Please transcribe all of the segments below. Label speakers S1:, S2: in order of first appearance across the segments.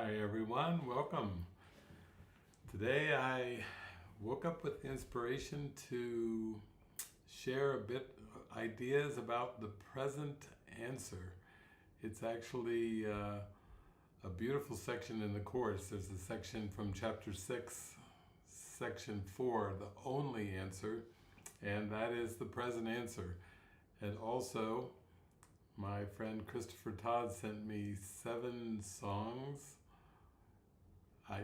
S1: Hi everyone, welcome. Today I woke up with inspiration to share a bit ideas about the present answer. It's actually a beautiful section in the Course. There's a section from chapter 6, section 4, the only answer, and that is the present answer. And also, my friend Christopher Todd sent me 7 songs. I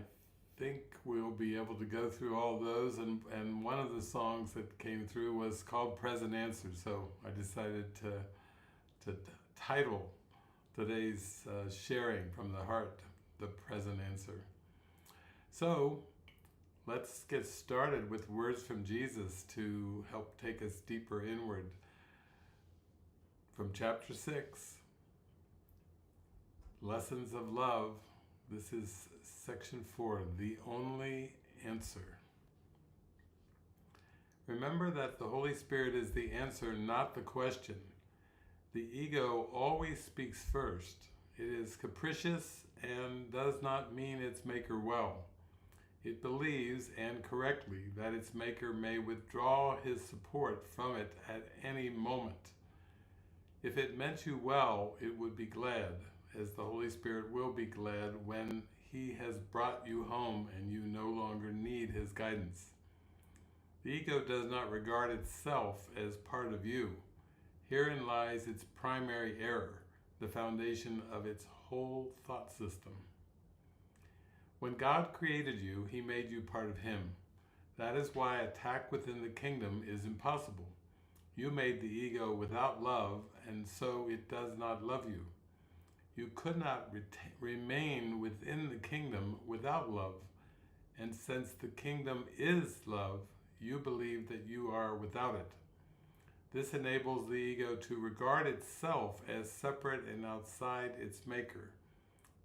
S1: think we'll be able to go through all those, and one of the songs that came through was called Present Answer, so I decided to title today's sharing from the heart, The Present Answer. So let's get started with words from Jesus to help take us deeper inward. From chapter 6, Lessons of Love, this is section 4, the only answer. Remember that the Holy Spirit is the answer, not the question. The ego always speaks first. It is capricious and does not mean its maker well. It believes, and correctly, that its maker may withdraw his support from it at any moment. If it meant you well, it would be glad, as the Holy Spirit will be glad when He has brought you home and you no longer need His guidance. The ego does not regard itself as part of you. Herein lies its primary error, the foundation of its whole thought system. When God created you, He made you part of Him. That is why attack within the kingdom is impossible. You made the ego without love, and so it does not love you. You could not remain within the kingdom without love, and since the kingdom is love, you believe that you are without it. This enables the ego to regard itself as separate and outside its maker,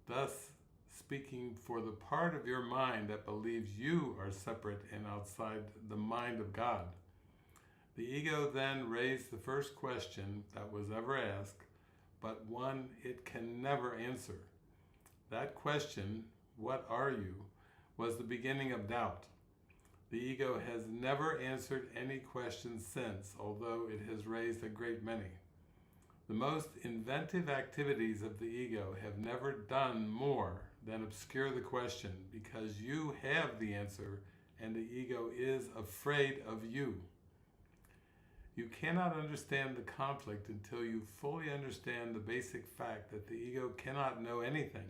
S1: thus speaking for the part of your mind that believes you are separate and outside the mind of God. The ego then raised the first question that was ever asked, but one it can never answer. That question, what are you, was the beginning of doubt. The ego has never answered any question since, although it has raised a great many. The most inventive activities of the ego have never done more than obscure the question, because you have the answer and the ego is afraid of you. You cannot understand the conflict until you fully understand the basic fact that the ego cannot know anything.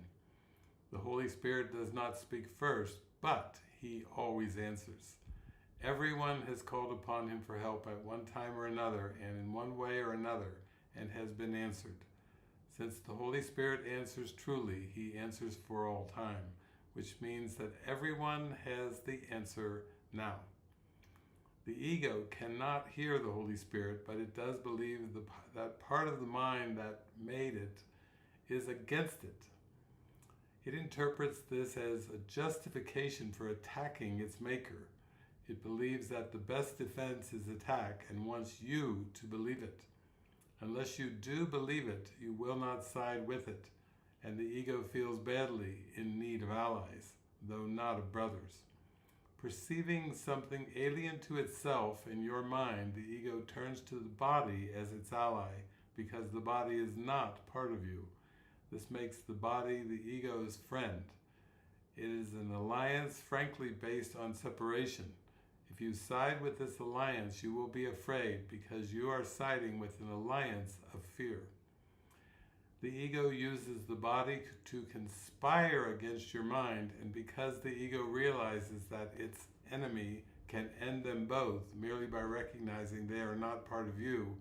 S1: The Holy Spirit does not speak first, but He always answers. Everyone has called upon Him for help at one time or another, and in one way or another, and has been answered. Since the Holy Spirit answers truly, He answers for all time, which means that everyone has the answer now. The ego cannot hear the Holy Spirit, but it does believe that part of the mind that made it is against it. It interprets this as a justification for attacking its maker. It believes that the best defense is attack and wants you to believe it. Unless you do believe it, you will not side with it, and the ego feels badly in need of allies, though not of brothers. Perceiving something alien to itself in your mind, the ego turns to the body as its ally, because the body is not part of you. This makes the body the ego's friend. It is an alliance frankly based on separation. If you side with this alliance, you will be afraid, because you are siding with an alliance of fear. The ego uses the body to conspire against your mind, and because the ego realizes that its enemy can end them both merely by recognizing they are not part of you,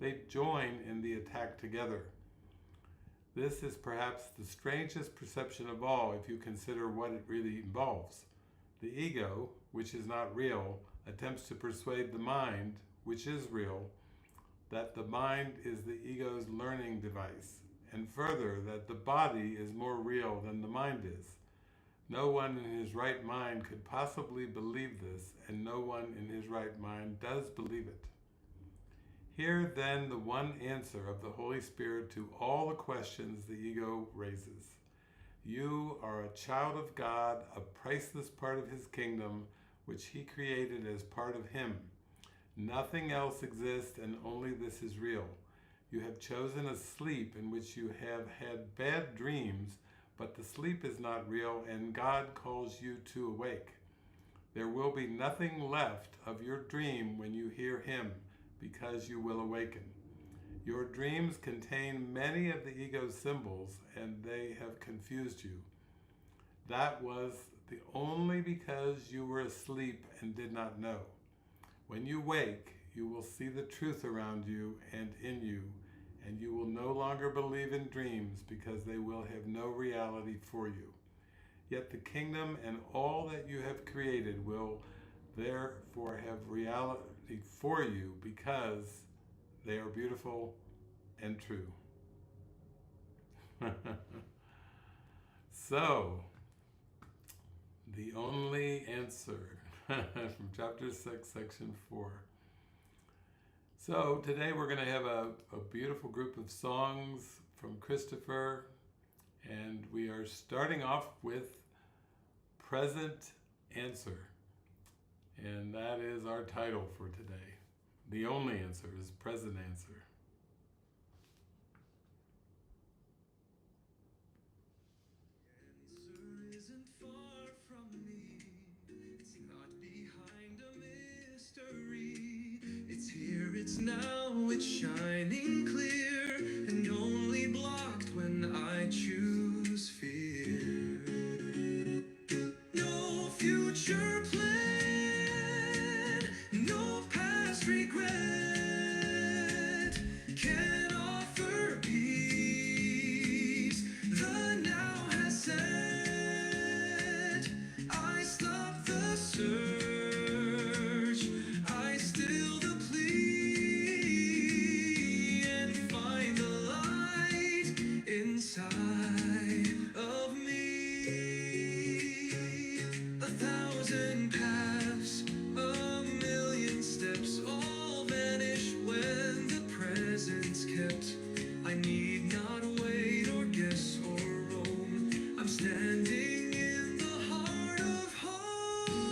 S1: they join in the attack together. This is perhaps the strangest perception of all if you consider what it really involves. The ego, which is not real, attempts to persuade the mind, which is real, that the mind is the ego's learning device, and further, that the body is more real than the mind is. No one in his right mind could possibly believe this, and no one in his right mind does believe it. Hear then the one answer of the Holy Spirit to all the questions the ego raises. You are a child of God, a priceless part of his kingdom, which he created as part of him. Nothing else exists, and only this is real. You have chosen a sleep in which you have had bad dreams, but the sleep is not real, and God calls you to awake. There will be nothing left of your dream when you hear him, because you will awaken. Your dreams contain many of the ego's symbols, and they have confused you. That was only because you were asleep and did not know. When you wake, you will see the truth around you and in you, and you will no longer believe in dreams because they will have no reality for you. Yet the kingdom and all that you have created will therefore have reality for you because they are beautiful and true. So, the only answer from chapter 6, section 4. So today we're going to have a beautiful group of songs from Christopher, and we are starting off with Present Answer, and that is our title for today. The only answer is Present Answer.
S2: It's now, it's shining clear, and only blocked when I choose fear. No future plan, no past regret, can offer peace. The now has set, I stop the search, I still the inside of me. 1,000 paths, a million steps, all vanish when the present's kept. I need not wait or guess or roam. I'm standing in the heart of home.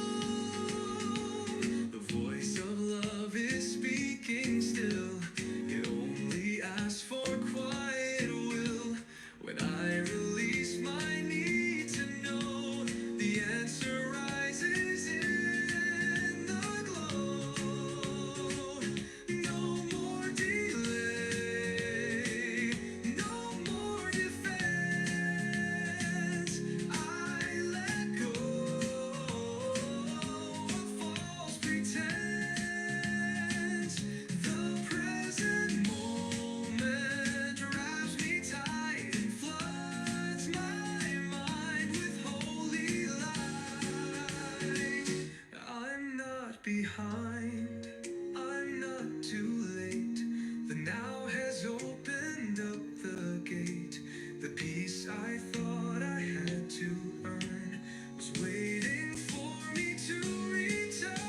S2: The voice of love is speaking still. It only asks for quiet will. When I release my need to know, the answer rises in the glow. No more delay, no more defense. I let go of false pretense. The present moment wraps me tight and floods my mind with holy light. I'm not behind, I'm not too late. The now has opened up the gate. The peace I thought I had to earn was waiting for me to return.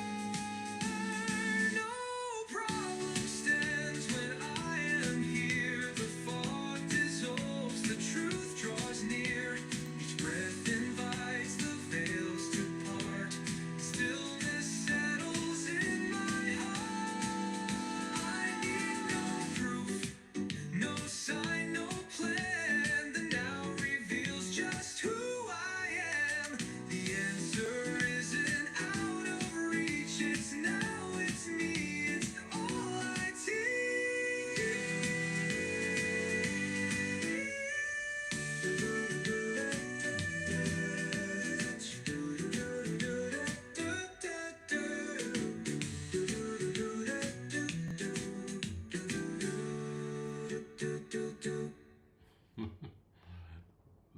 S2: No problem stands when I am here. The fog dissolves, the truth draws near. Each breath invites the veils to part. Stillness settles in my heart. I need no proof, no sign, no plan. The now reveals just who I am. The answer isn't out of reach. It's now, it's me, it's all I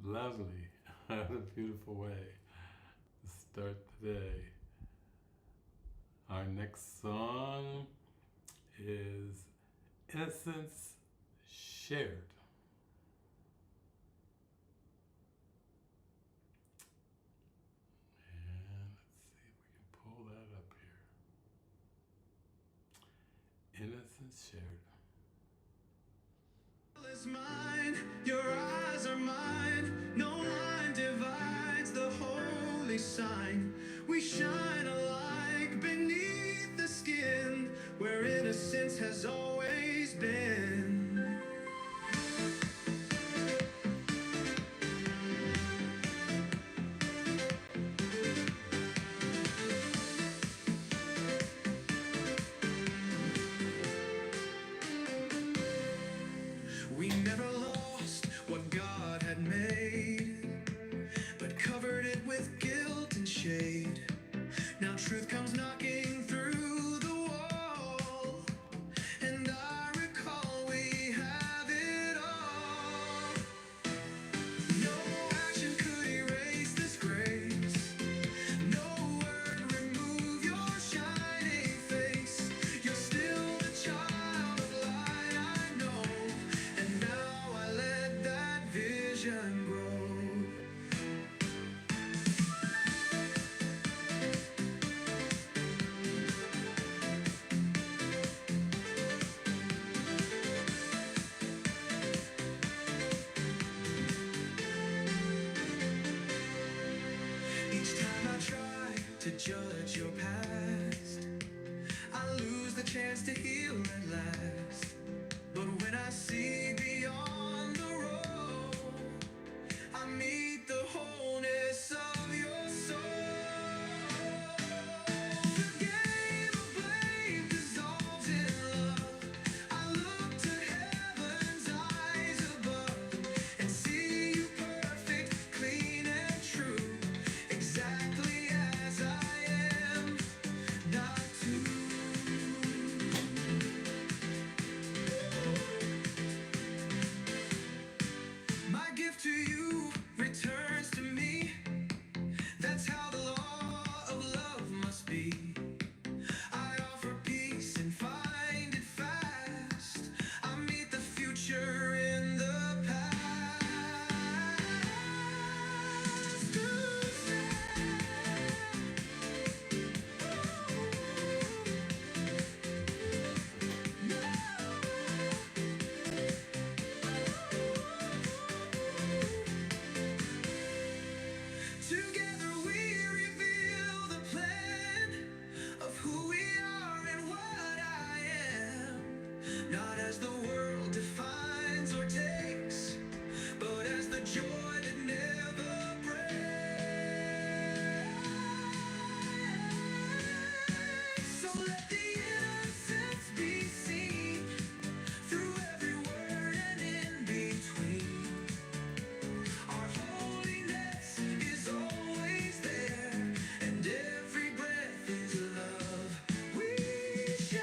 S1: Lovely. What a beautiful way to start the day. Our next song is Innocence Shared. And let's see if we can pull that up here. Innocence Shared.
S2: is mine, your eyes are mine, no line judge your past. I lose the chance to heal at last. But when I see beyond the road, I meet the wholeness of your soul. The game of blame dissolves in love. I look to heaven's eyes above and see you perfect, clean and true, exactly as I am, not to. My gift to you returns to me. That's how the law of love must be. I offer peace and find it fast. I meet the future in the past. Together we reveal the plan of who we are and what I am. Not as the world defines or takes, but as the joy that never breaks. So let the innocence be seen through every word and in between. Our holiness is always there, and every breath is love. We shine.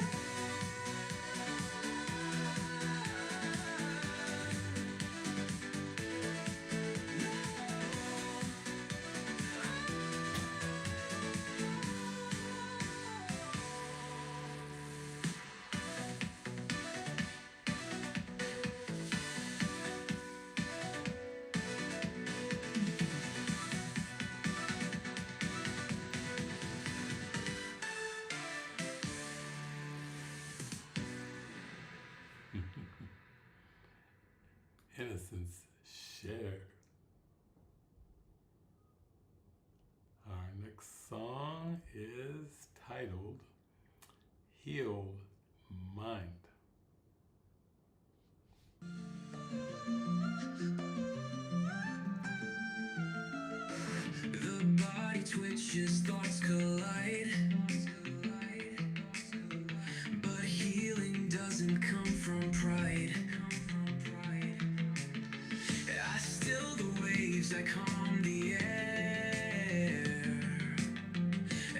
S1: Innocence, share. Our next song is titled Healed Mind.
S2: The body twitches, thoughts collide. But healing doesn't come from pride. I still the waves, I calm the air.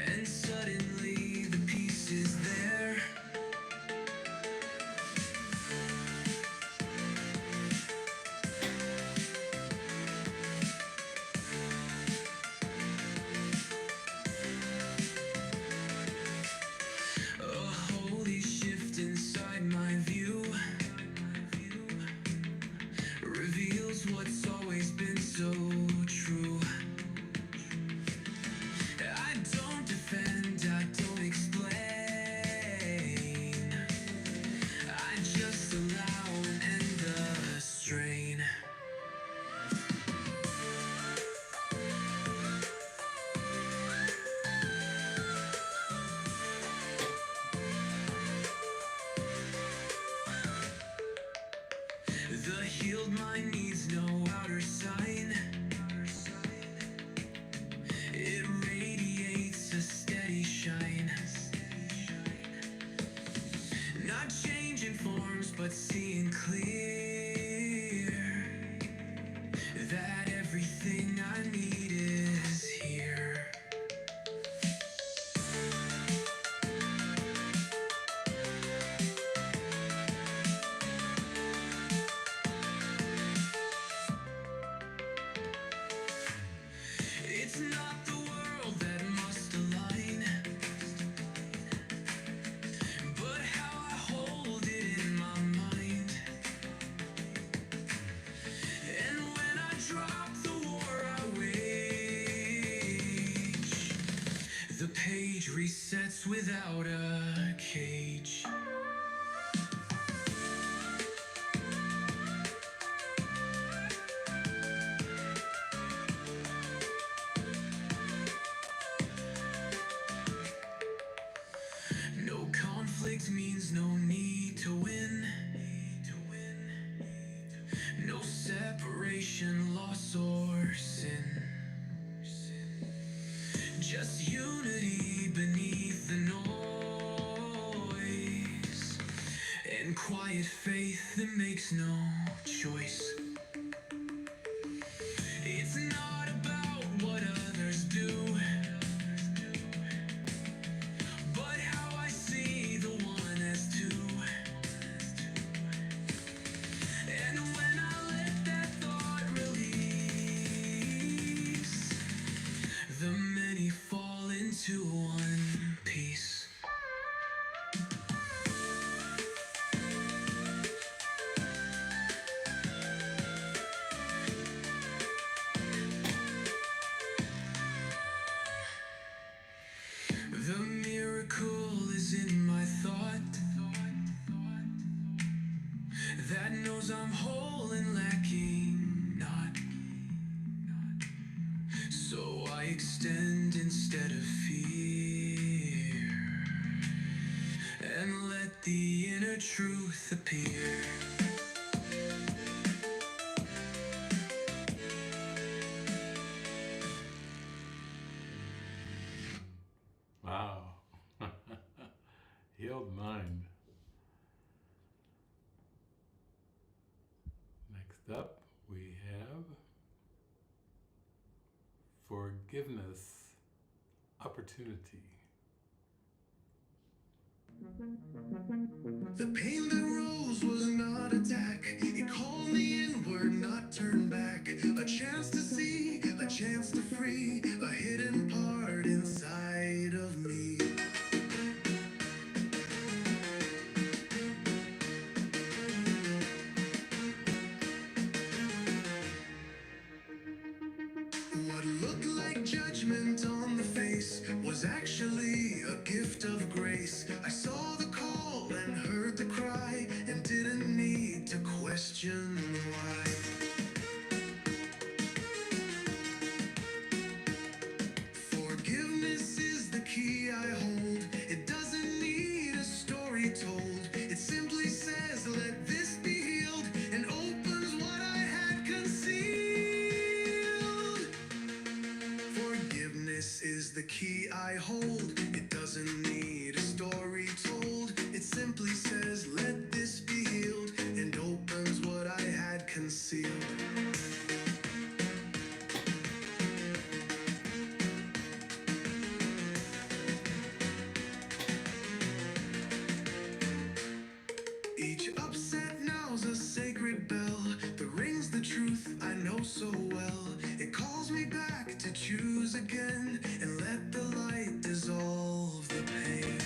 S2: And suddenly the peace is there. A holy shift inside my view reveals what's always been so true. I don't defend, I don't explain. I just allow and end the strain. The healed mind needs no outer sign. It radiates a steady shine. Not changing forms, but seeing clear that everything I need is here. It's not the world that must align, but how I hold it in my mind. And when I drop the war I wage, the page resets without a cage. perfect means no need to win. No separation, loss or sin. Just unity beneath the noise, and quiet faith that makes no choice. It's not about what others do, but how I see the one as two. And when I let that thought release, the many fall into one piece. The miracle is in my thought that knows I'm whole and lacking not. So I extend instead of fear, and let the inner truth appear.
S1: Wow. Healed mind. Next up, we have forgiveness opportunity.
S2: The pain that rose was not attack. It called me inward, not turn back. A chance to see, a chance to free, a hidden part inside of me. What looked like judgment on the face was actually a gift of grace. I saw the call and heard the cry, and didn't need to question why. Forgiveness is the key I hold. It doesn't need a story told. It simply says, let this be healed, and opens what I had concealed. Forgiveness is the key I hold. It doesn't need a story told. It simply says, let this be healed, and opens what I had concealed. Each upset now's a sacred bell that rings the truth I know so well. It calls me back to choose again, and let the light dissolve the pain.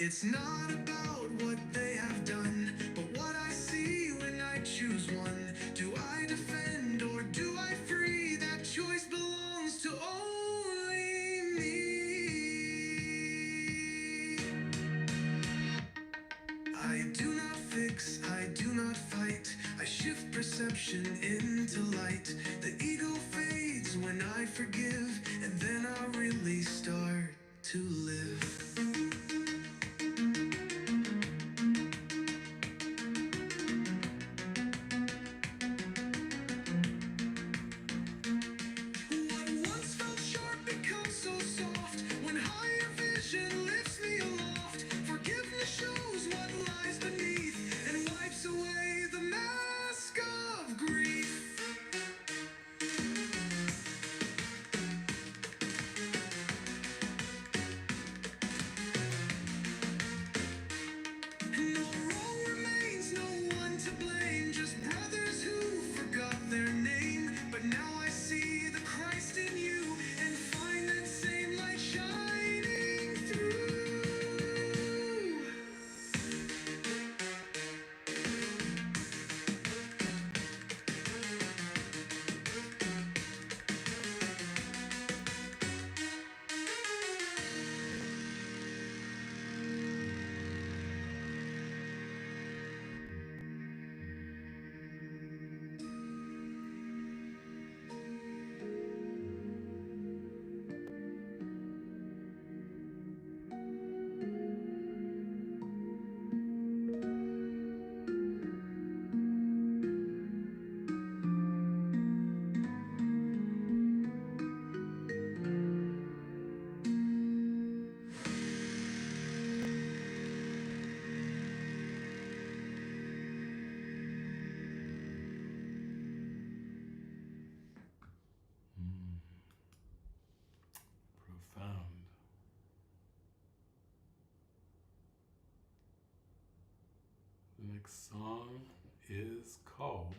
S2: It's not about what they have done, but what I see when I choose one. Do I defend or do I free? That choice belongs to only me. I do not fix, I do not fight. I shift perception into light. The ego fades when I forgive, and then I really start to live. What once felt sharp becomes so soft when higher vision lifts me aloft. Forgiveness shows what lies beneath and wipes away the mask of grief.
S1: next song is called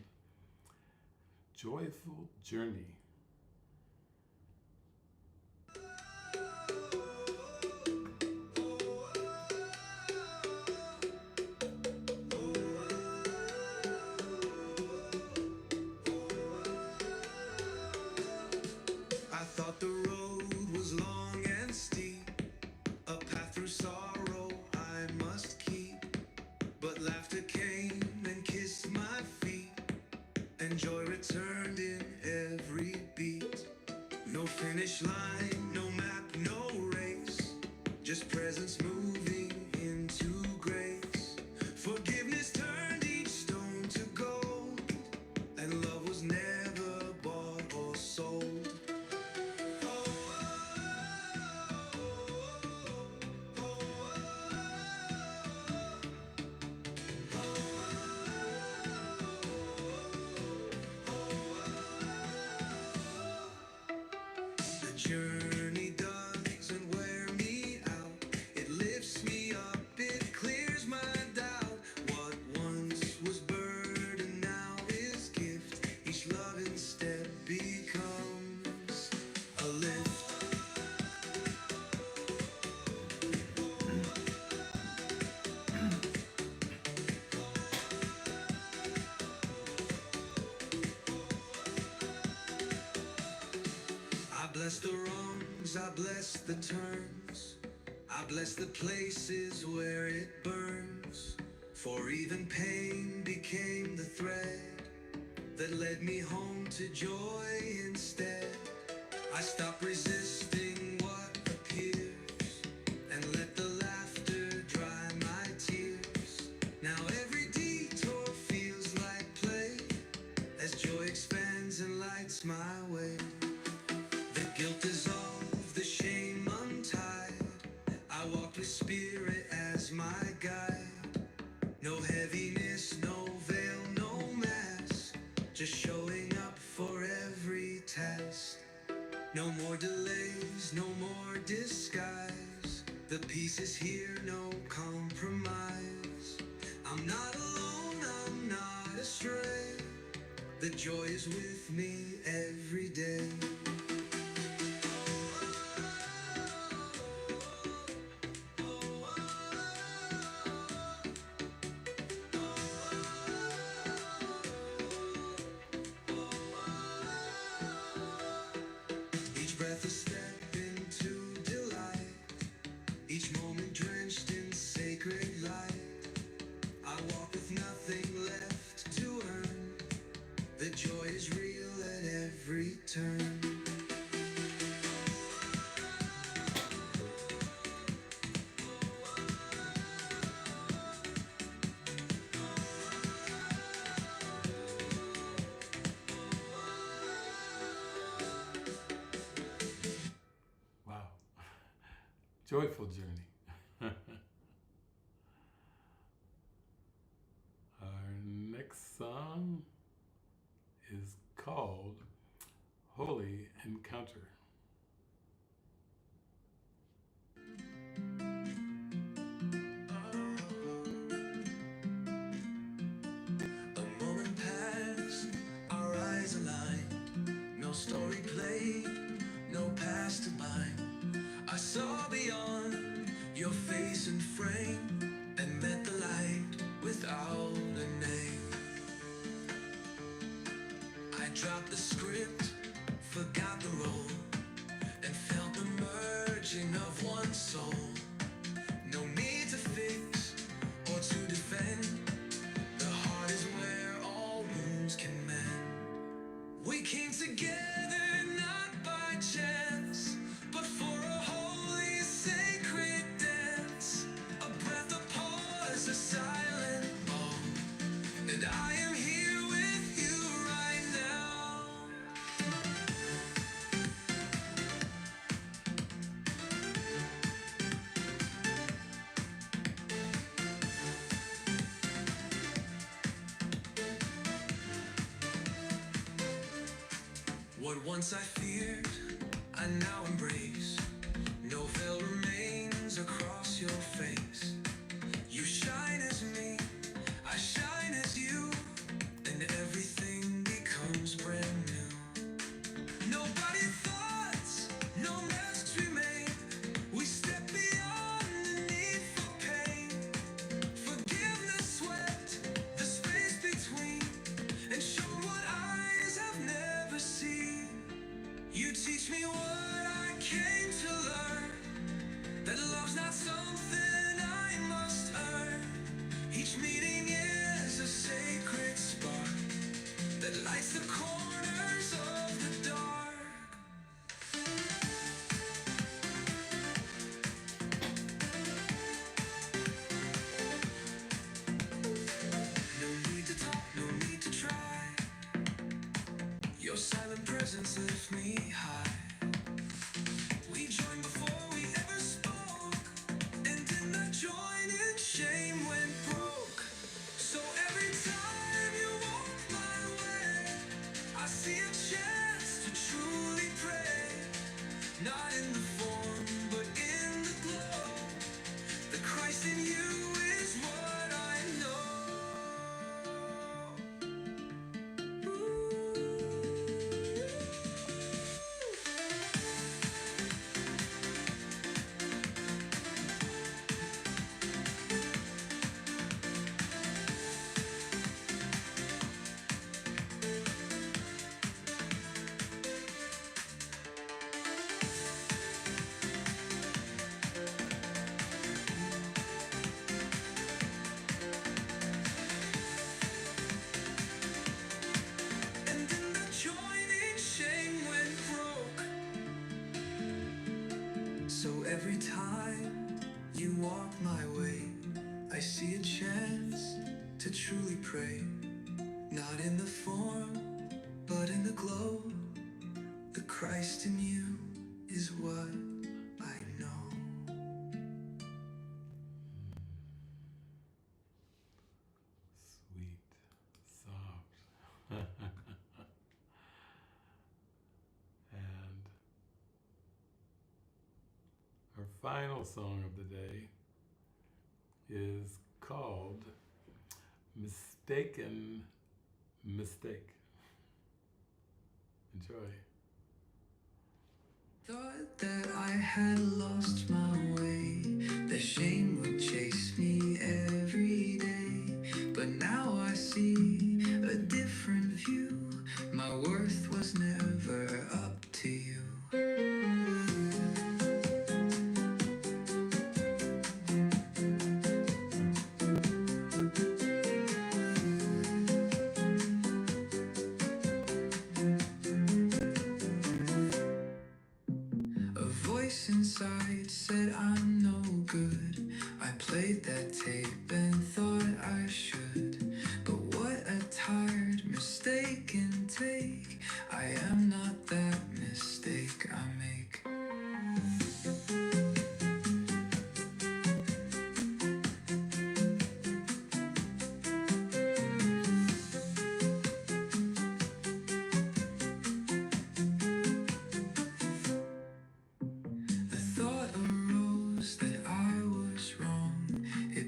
S1: Joyful Journey.
S2: I thought the road was long and steep, a path through sorrow I must keep. But laughter came and kissed my feet, and joy returned in every beat. No finish line, no map, no race, just presence moving into grace. Forgiveness turned each stone to gold, and love was never bought or sold. The journey doesn't wear me out. It lifts me up, it clears my doubt. What once was burden now is gift. Each loving step becomes a lift. I bless the wrongs, I bless the turns, I bless the places where it burns. For even pain became the thread that led me home to joy instead. I stopped resisting what appears and let the laughter dry my tears. Now every detour feels like play as joy expands and lights my way. The guilt dissolved, the shame untied. I walked with spirit as my guide. No heaviness, no veil, no mask, just showing up for every test. No more delays, no more disguise. The peace is here, no compromise. I'm not alone, I'm not astray. The joy is with me every day. Each breath a step into delight, each moment drenched in sacred light. I walk with nothing left to earn. The joy is real at every turn.
S1: Wow. Joyful Journey. Our next song is called Holy Encounter.
S2: A moment passed, our eyes aligned. No story played, no past to bind. I saw beyond your face and frame, and met the light without a name. I dropped the script, forgot the role, and felt the merging of one soul. No need to fix or to defend. The heart is where all wounds can mend. We came together not by chance, but for a holy sacred dance. A breath, a pause, a silent bow, and I am here with you right now. What once I feared, I now embrace. No veil remains across your face. You shine as me, I every time you walk my way, I see a chance to truly pray. Not in the form, but in the glow. The Christ in you is what I know.
S1: Sweet, soft. And our final song of the day is called Mistaken Mistake. Enjoy.
S2: Thought that I had lost my way, that shame would chase me every day. But now I see a different view. My worth was never up to you. Inside said I'm no good. I played that tape and thought I should. But what a tired, mistaken take. I am not that mistake I make.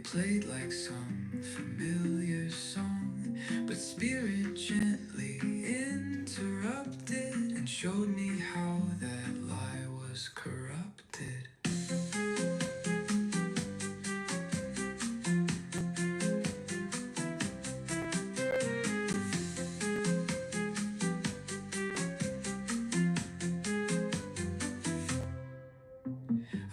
S2: Played like some familiar song, but spirit gently interrupted and showed me how that lie was corrupted.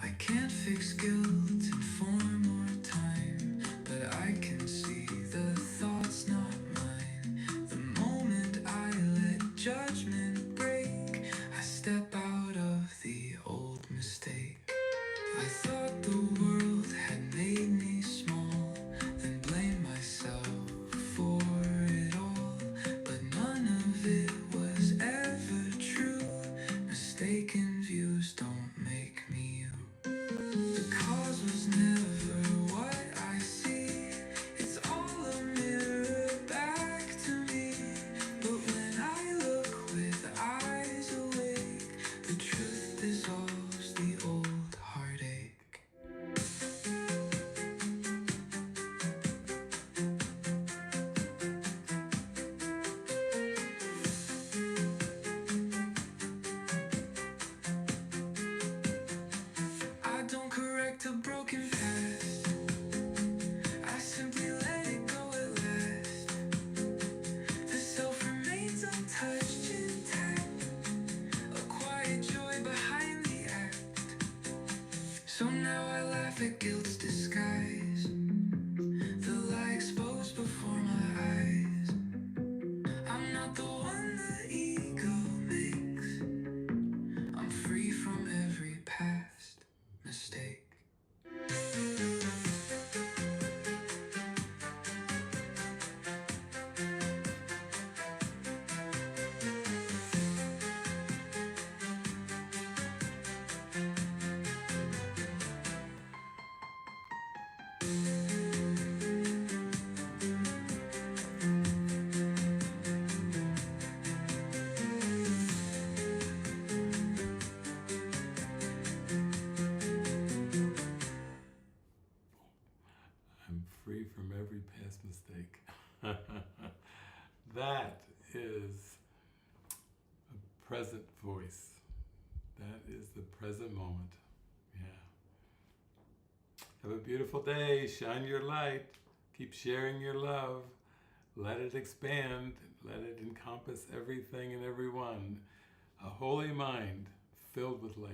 S2: I can't fix guilt in form or time, but I can see the thoughts not mine. The moment I let judgment break, I step out of the old mistake. I thought the world had made me small, then blamed myself for it all. But none of it was ever true. Mistaken views don't make me you. The cause was never what I see. It's all a mirror back to me. But when I look with eyes awake, the truth dissolves the old heartache. I don't correct a broken past. I simply let it go at last. The self remains untouched, intact. A quiet joy behind the act. So now I laugh at guilt's disguise. The lie exposed before my eyes. I'm not the one the ego makes. I'm free from every past mistake.
S1: I'm free from every past mistake. That is a present voice. That is the present moment. Yeah. Have a beautiful day. Shine your light. Keep sharing your love. Let it expand. Let it encompass everything and everyone. A holy mind filled with light.